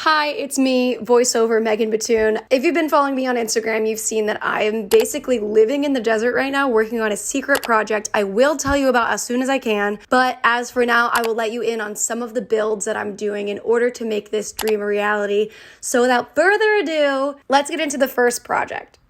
Hi, it's me, voiceover MeganBatoon. If you've been following me on Instagram, you've seen that I am basically living in the desert right now, working on a secret project I will tell you about as soon as I can. But as for now, I will let you in on some of the builds that I'm doing in order to make this dream a reality. So without further ado, let's get into the first project.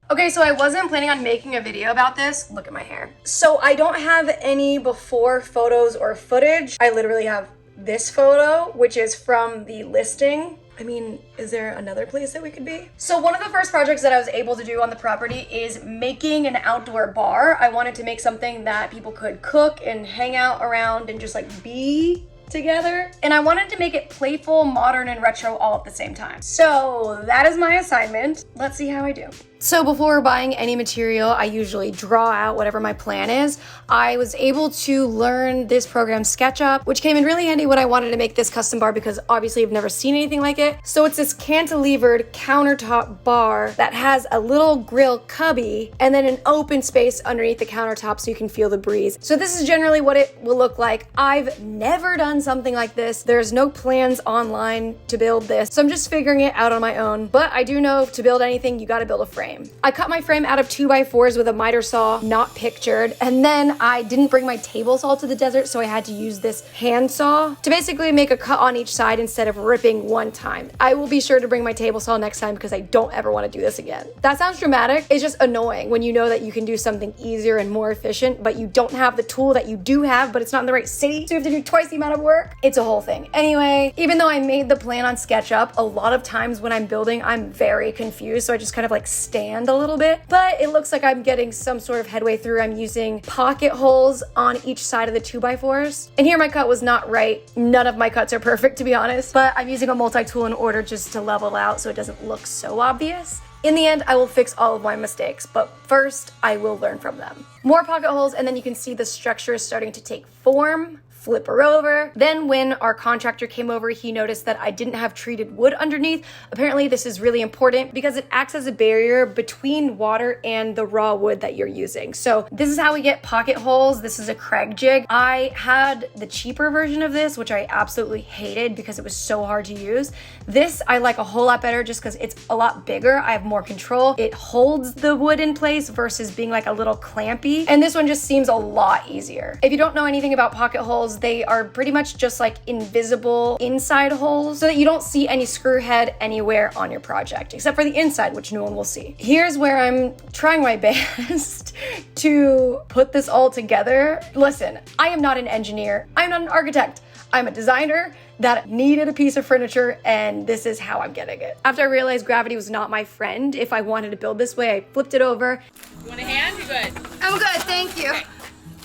Okay, so I wasn't planning on making a video about this. Look at my hair. So I don't have any before photos or footage. I literally have this photo, which is from the listing. I mean, is there another place that we could be? So one of the first projects that I was able to do on the property is making an outdoor bar. I wanted to make something that people could cook and hang out around and just like be together. And I wanted to make it playful, modern, and retro all at the same time. So that is my assignment. Let's see how I do. So before buying any material, I usually draw out whatever my plan is. I was able to learn this program SketchUp, which came in really handy when I wanted to make this custom bar because obviously I've never seen anything like it. So it's this cantilevered countertop bar that has a little grill cubby and then an open space underneath the countertop so you can feel the breeze. So this is generally what it will look like. I've never done something like this. There's no plans online to build this, so I'm just figuring it out on my own. But I do know to build anything, you gotta build a frame. I cut my frame out of 2x4s with a miter saw, not pictured, and then I didn't bring my table saw to the desert, so I had to use this hand saw to basically make a cut on each side instead of ripping one time. I will be sure to bring my table saw next time because I don't ever want to do this again. That sounds dramatic. It's just annoying when you know that you can do something easier and more efficient, but you don't have the tool that you do have, but it's not in the right city, so you have to do twice the amount of work. It's a whole thing. Anyway, even though I made the plan on SketchUp, a lot of times when I'm building, I'm very confused, so I just kind of like stand a little bit, but it looks like I'm getting some sort of headway through. I'm using pocket holes on each side of the 2x4s. And here my cut was not right. None of my cuts are perfect, to be honest, but I'm using a multi-tool in order just to level out so it doesn't look so obvious. In the end, I will fix all of my mistakes, but first I will learn from them. More pocket holes, and then you can see the structure is starting to take form. Flip her over. Then when our contractor came over, he noticed that I didn't have treated wood underneath. Apparently this is really important because it acts as a barrier between water and the raw wood that you're using. So this is how we get pocket holes. This is a Craig jig. I had the cheaper version of this, which I absolutely hated because it was so hard to use. This I like a whole lot better just because it's a lot bigger. I have more control. It holds the wood in place versus being like a little clampy. And this one just seems a lot easier. If you don't know anything about pocket holes, they are pretty much just like invisible inside holes so that you don't see any screw head anywhere on your project, except for the inside, which no one will see. Here's where I'm trying my best to put this all together. Listen, I am not an engineer. I'm not an architect. I'm a designer that needed a piece of furniture, and this is how I'm getting it. After I realized gravity was not my friend, if I wanted to build this way, I flipped it over. You want a hand? You're good. I'm good, thank you. Okay.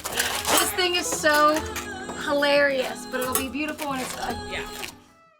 This thing is so hilarious, but it'll be beautiful when it's done. Yeah.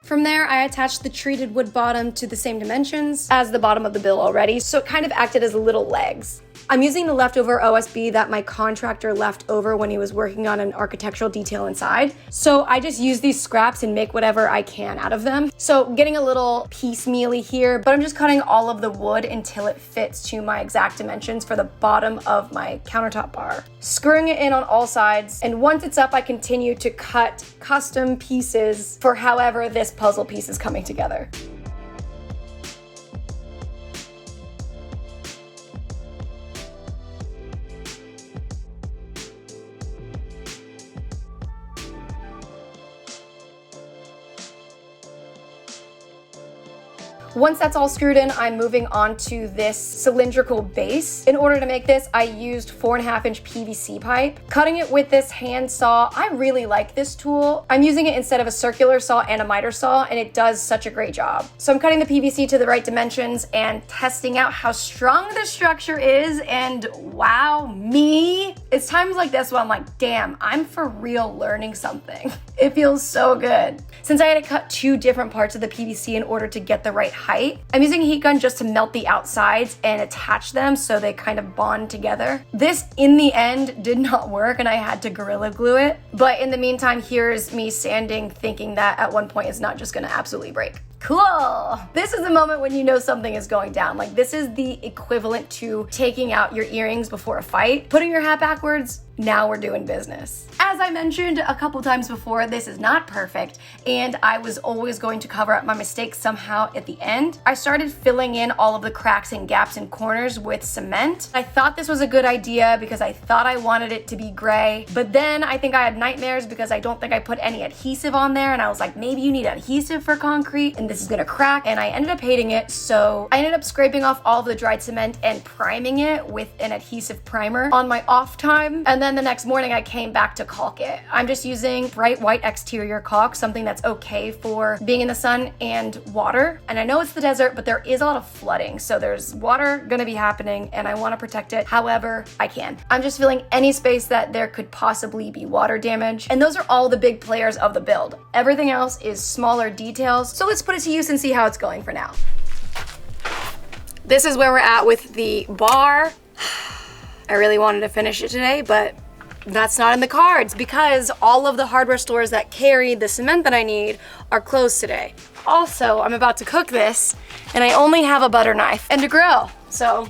From there, I attached the treated wood bottom to the same dimensions as the bottom of the bill already, so it kind of acted as little legs. I'm using the leftover OSB that my contractor left over when he was working on an architectural detail inside. So I just use these scraps and make whatever I can out of them. So getting a little piecemealy here, but I'm just cutting all of the wood until it fits to my exact dimensions for the bottom of my countertop bar. Screwing it in on all sides, and once it's up, I continue to cut custom pieces for however this puzzle piece is coming together. Once that's all screwed in, I'm moving on to this cylindrical base. In order to make this, I used 4.5-inch PVC pipe. Cutting it with this hand saw, I really like this tool. I'm using it instead of a circular saw and a miter saw, and it does such a great job. So I'm cutting the PVC to the right dimensions and testing out how strong the structure is, and wow me. It's times like this where I'm like, damn, I'm for real learning something. It feels so good. Since I had to cut 2 different parts of the PVC in order to get the right height, I'm using a heat gun just to melt the outsides and attach them so they kind of bond together. This, in the end, did not work and I had to Gorilla Glue it. But in the meantime, here's me sanding, thinking that at one point it's not just gonna absolutely break. Cool. This is the moment when you know something is going down. Like, this is the equivalent to taking out your earrings before a fight, putting your hat backwards. Now we're doing business. As I mentioned a couple times before, this is not perfect, and I was always going to cover up my mistakes somehow at the end. I started filling in all of the cracks and gaps and corners with cement. I thought this was a good idea because I thought I wanted it to be gray, but then I think I had nightmares because I don't think I put any adhesive on there, and I was like, maybe you need adhesive for concrete, and this is gonna crack, and I ended up hating it, so I ended up scraping off all of the dried cement and priming it with an adhesive primer on my off time, and then the next morning I came back to caulk it. I'm just using bright white exterior caulk, something that's okay for being in the sun and water. And I know it's the desert, but there is a lot of flooding, so there's water gonna be happening, and I wanna protect it however I can. I'm just filling any space that there could possibly be water damage, and those are all the big players of the build. Everything else is smaller details, so let's put it to use and see how it's going for now. This is where we're at with the bar. I really wanted to finish it today, but that's not in the cards because all of the hardware stores that carry the cement that I need are closed today. Also, I'm about to cook this, and I only have a butter knife and a grill, so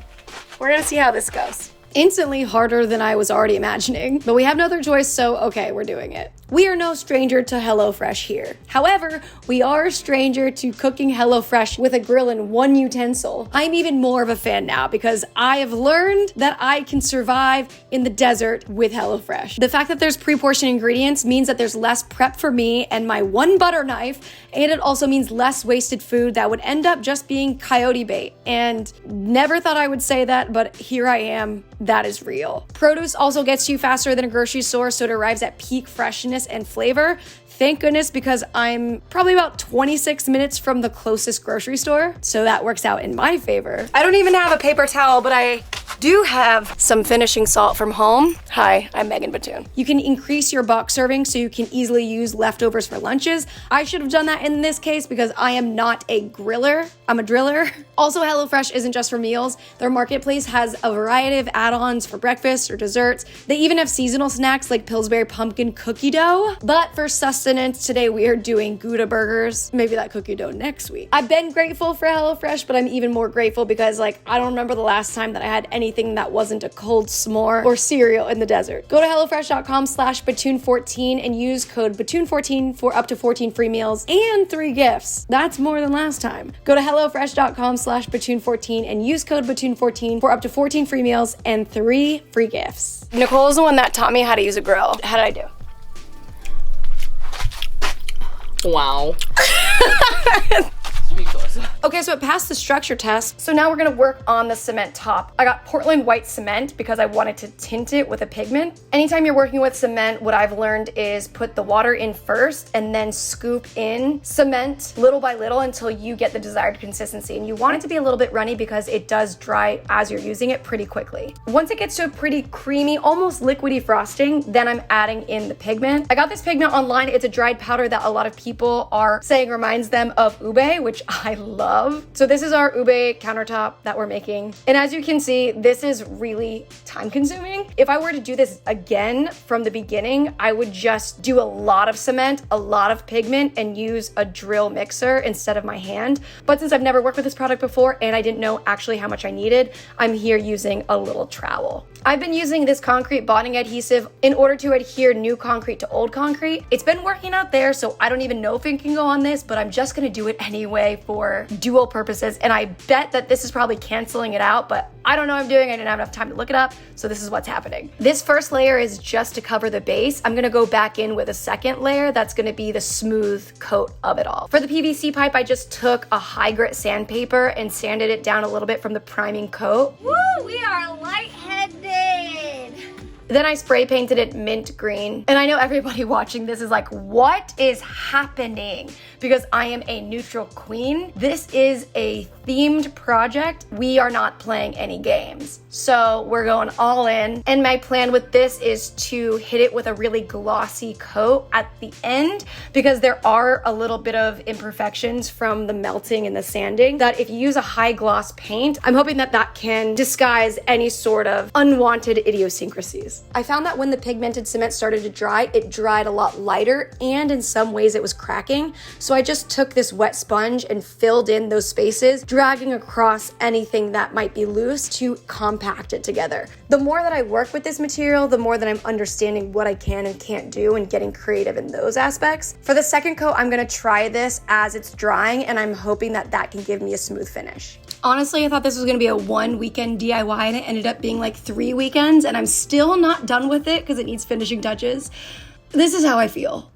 we're gonna see how this goes. Instantly harder than I was already imagining, but we have no other choice, so okay, we're doing it. We are no stranger to HelloFresh here. However, we are a stranger to cooking HelloFresh with a grill and one utensil. I'm even more of a fan now because I have learned that I can survive in the desert with HelloFresh. The fact that there's pre-portioned ingredients means that there's less prep for me and my one butter knife, and it also means less wasted food that would end up just being coyote bait. And never thought I would say that, but here I am. That is real. Produce also gets to you faster than a grocery store, so it arrives at peak freshness and flavor. Thank goodness, because I'm probably about 26 minutes from the closest grocery store, so that works out in my favor. I don't even have a paper towel, but I do have some finishing salt from home. Hi, I'm MeganBatoon. You can increase your box serving so you can easily use leftovers for lunches. I should have done that in this case because I am not a griller, I'm a driller. Also, HelloFresh isn't just for meals. Their marketplace has a variety of add-ons for breakfast or desserts. They even have seasonal snacks like Pillsbury pumpkin cookie dough. But for sustenance, today we are doing Gouda burgers. Maybe that cookie dough next week. I've been grateful for HelloFresh, but I'm even more grateful because I don't remember the last time that I had anything that wasn't a cold s'more or cereal in the desert. Go to HelloFresh.com/Batoon14 and use code Batoon14 for up to 14 free meals and 3 gifts. That's more than last time. Go to HelloFresh.com/Batoon14 and use code Batoon14 for up to 14 free meals and 3 free gifts. Nicole is the one that taught me how to use a grill. How did I do? Wow. Okay, so it passed the structure test. So now we're gonna work on the cement top. I got Portland white cement because I wanted to tint it with a pigment. Anytime you're working with cement, what I've learned is put the water in first and then scoop in cement little by little until you get the desired consistency. And you want it to be a little bit runny because it does dry as you're using it pretty quickly. Once it gets to a pretty creamy, almost liquidy frosting, then I'm adding in the pigment. I got this pigment online. It's a dried powder that a lot of people are saying reminds them of ube, which I love. So this is our ube countertop that we're making. And as you can see, this is really time consuming. If I were to do this again from the beginning, I would just do a lot of cement, a lot of pigment, and use a drill mixer instead of my hand. But since I've never worked with this product before and I didn't know actually how much I needed, I'm here using a little trowel. I've been using this concrete bonding adhesive in order to adhere new concrete to old concrete. It's been working out there, so I don't even know if it can go on this, but I'm just gonna do it anyway for dual purposes. And I bet that this is probably canceling it out, but I don't know what I'm doing. I didn't have enough time to look it up, so this is what's happening. This first layer is just to cover the base. I'm gonna go back in with a second layer that's gonna be the smooth coat of it all. For the PVC pipe, I just took a high grit sandpaper and sanded it down a little bit from the priming coat. Woo, we are lightheaded. Then I spray painted it mint green. And I know everybody watching this is like, what is happening? Because I am a neutral queen. This is a themed project. We are not playing any games. So we're going all in. And my plan with this is to hit it with a really glossy coat at the end because there are a little bit of imperfections from the melting and the sanding that if you use a high gloss paint, I'm hoping that that can disguise any sort of unwanted idiosyncrasies. this. I found that when the pigmented cement started to dry, it dried a lot lighter, and in some ways it was cracking. So I just took this wet sponge and filled in those spaces, dragging across anything that might be loose to compact it together. The more that I work with this material, the more that I'm understanding what I can and can't do and getting creative in those aspects. For the second coat, I'm gonna try this as it's drying, and I'm hoping that that can give me a smooth finish. Honestly, I thought this was gonna be a 1 weekend DIY, and it ended up being like 3 weekends, and I'm still not done with it because it needs finishing touches. This is how I feel.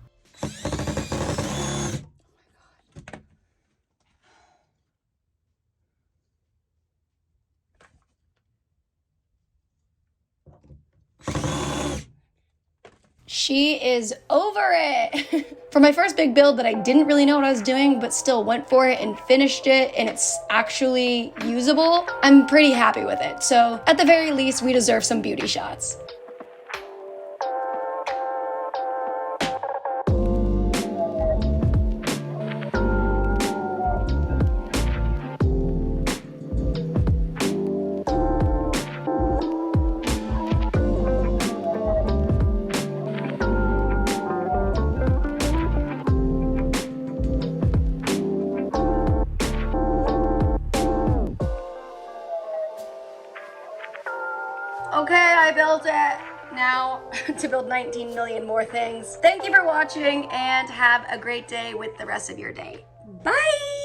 She is over it. For my first big build that I didn't really know what I was doing, but still went for it and finished it, and it's actually usable, I'm pretty happy with it. So at the very least, we deserve some beauty shots. Okay, I built it. Now to build 19 million more things. Thank you for watching, and have a great day with the rest of your day. Bye!